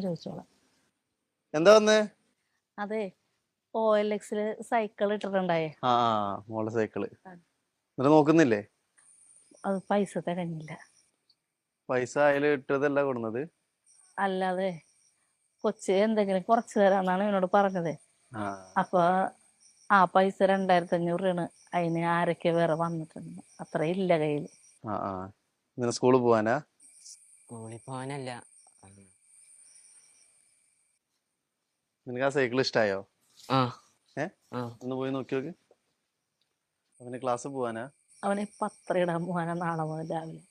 ചോദിച്ചോളാം. എന്താ വന്നേ? അതെ, OLX സൈക്കിൾ ഇട്ടിട്ടുണ്ടായേ. മോളെ സൈക്കിള് എന്നിട്ട് നോക്കുന്നില്ലേ? അത് പൈസ തികഞ്ഞില്ല. പൈസ അതില് ഇട്ടതല്ല കൊടുന്നത്. അല്ലാതെ കൊച്ച് എന്തെങ്കിലും കുറച്ച് തരാന്നാണ് എന്നോട് പറഞ്ഞത്. അപ്പൊ ആ പൈസ 2500 രൂപയാണ്. അതിന് ആരൊക്കെ വേറെ വന്നിട്ടുണ്ട്, അത്ര ഇല്ല കയ്യില്. ഇന്നലെ സ്കൂളിൽ പോവാനാ? സ്കൂളിൽ പോവാനല്ല. നിനക്ക് ആ സൈക്കിൾ ഇഷ്ടായോ? ഒന്ന് പോയി നോക്കി നോക്ക്. അവന് ക്ലാസ് പോവാനാ? അവന് പത്രം ഇടാൻ പോവാനാ നാളെ മുതൽ രാവിലെ.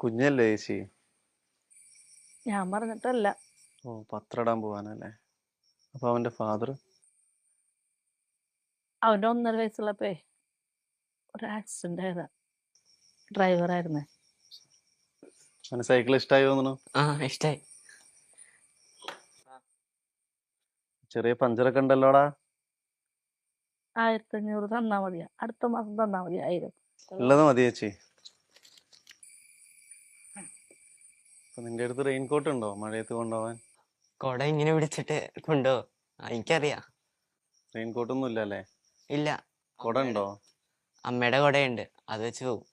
കുഞ്ഞല്ലേ ചേച്ചി? ഞാൻ പറഞ്ഞിട്ടല്ല. പത്രം ഇടാൻ പോവാനല്ലേ? അപ്പൊ അവന്റെ ഫാദർ? അവന്റെ 1.5 വയസ്സുള്ളപ്പോ ഒരു ആക്സിഡന്റ് ആയതാ. ഡ്രൈവറായിരുന്നേ. അവന് സൈക്കിൾ ഇഷ്ടായി തോന്നുന്നു. ഇഷ്ടായി. ചെറിയ പഞ്ചറൊക്കെ ഉണ്ടല്ലോടാ. 1500 തന്നാ മതിയാ? അടുത്ത മാസം തന്നാ മതി. 1000 ഉള്ളത് മതി ചേച്ചി. നിന്റെ അടുത്ത് റെയിൻകോട്ട് ഉണ്ടോ മഴയത്ത് കൊണ്ടുപോവാൻ? കൊട ഇങ്ങനെ പിടിച്ചിട്ട് കൊണ്ടോ? എനിക്കറിയാം. റെയിൻകോട്ടൊന്നും ഇല്ലല്ലേ? ഇല്ല. കൊട ഉണ്ടോ? അമ്മയുടെ കൊടയുണ്ട്, അത് വെച്ച് പോകും.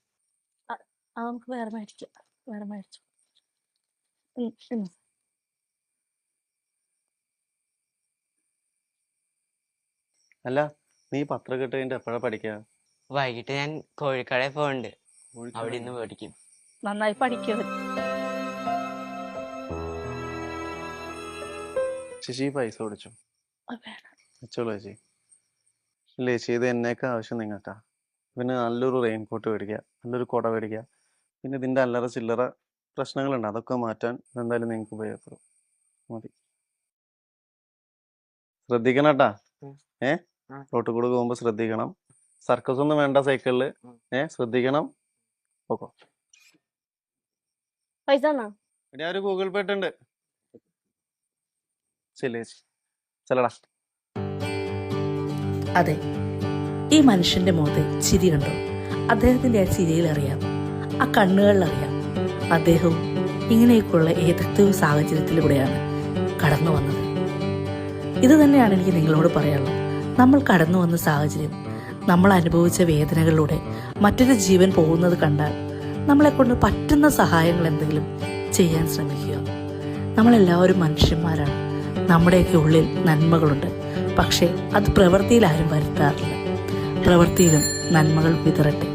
നമുക്ക് വേറെ മേടിക്കാം. വേറെ മേടിച്ചു. അല്ല, നീ പത്രം കിട്ടുകഴിഞ്ഞിട്ട് എപ്പോഴാ പഠിക്കുക? വൈകിട്ട് ഞാൻ കോഴിക്കടയിൽ പോകണ്ട്, അവിടെ നിന്ന് മേടിക്കും. നന്നായി പഠിക്കും. ചേച്ചി പൈസ ഓടിച്ചോ? വെച്ചോളൂ ചേച്ചി. ഇല്ല ചേച്ചി, ഇത് എന്നേക്കാ ആവശ്യം നിങ്ങൾക്കാ. പിന്നെ നല്ലൊരു റെയിൻകോട്ട് മേടിക്കുക, നല്ലൊരു കുട മേടിക്കുക. പിന്നെ ഇതിന്റെ അല്ലറ ചില്ലറ പ്രശ്നങ്ങളുണ്ട്, അതൊക്കെ മാറ്റാൻ എന്തായാലും നിങ്ങൾക്ക് ഉപയോഗപ്പെടും. മതി. ശ്രദ്ധിക്കണം കേട്ടാ. റോട്ടിൽ കൂടെ പോകുമ്പോ ശ്രദ്ധിക്കണം. സർക്കസ് ഒന്നും വേണ്ട സൈക്കിളില്. ശ്രദ്ധിക്കണം. ഓക്കോ. പൈസ ഒരു ഗൂഗിൾ പേ ഉണ്ട്. ചെല്ലടാ. അതെ, ഈ മനുഷ്യന്റെ മുഖത്ത് ചിരി കണ്ടോ? അദ്ദേഹത്തിന്റെ ആ ചിരിയിൽ അറിയാം, ആ കണ്ണുകളിൽ അറിയാം, അദ്ദേഹവും ഇങ്ങനെയൊക്കെയുള്ള ഏതൊക്കെയോ സാഹചര്യത്തിലൂടെയാണ് കടന്നു വന്നത്. ഇത് തന്നെയാണ് എനിക്ക് നിങ്ങളോട് പറയാനുള്ളത്. നമ്മൾ കടന്നു വന്ന സാഹചര്യം, നമ്മൾ അനുഭവിച്ച വേദനകളിലൂടെ മറ്റൊരു ജീവൻ പോകുന്നത് കണ്ടാൽ നമ്മളെക്കൊണ്ട് പറ്റുന്ന സഹായങ്ങൾ എന്തെങ്കിലും ചെയ്യാൻ ശ്രമിക്കുക. നമ്മളെല്ലാവരും മനുഷ്യന്മാരാണ്. നമ്മുടെയൊക്കെ ഉള്ളിൽ നന്മകളുണ്ട്. പക്ഷേ അത് പ്രവൃത്തിയിൽ ആരും വരുത്താറില്ല. പ്രവൃത്തിയിലും നന്മകൾ വിതറട്ടെ.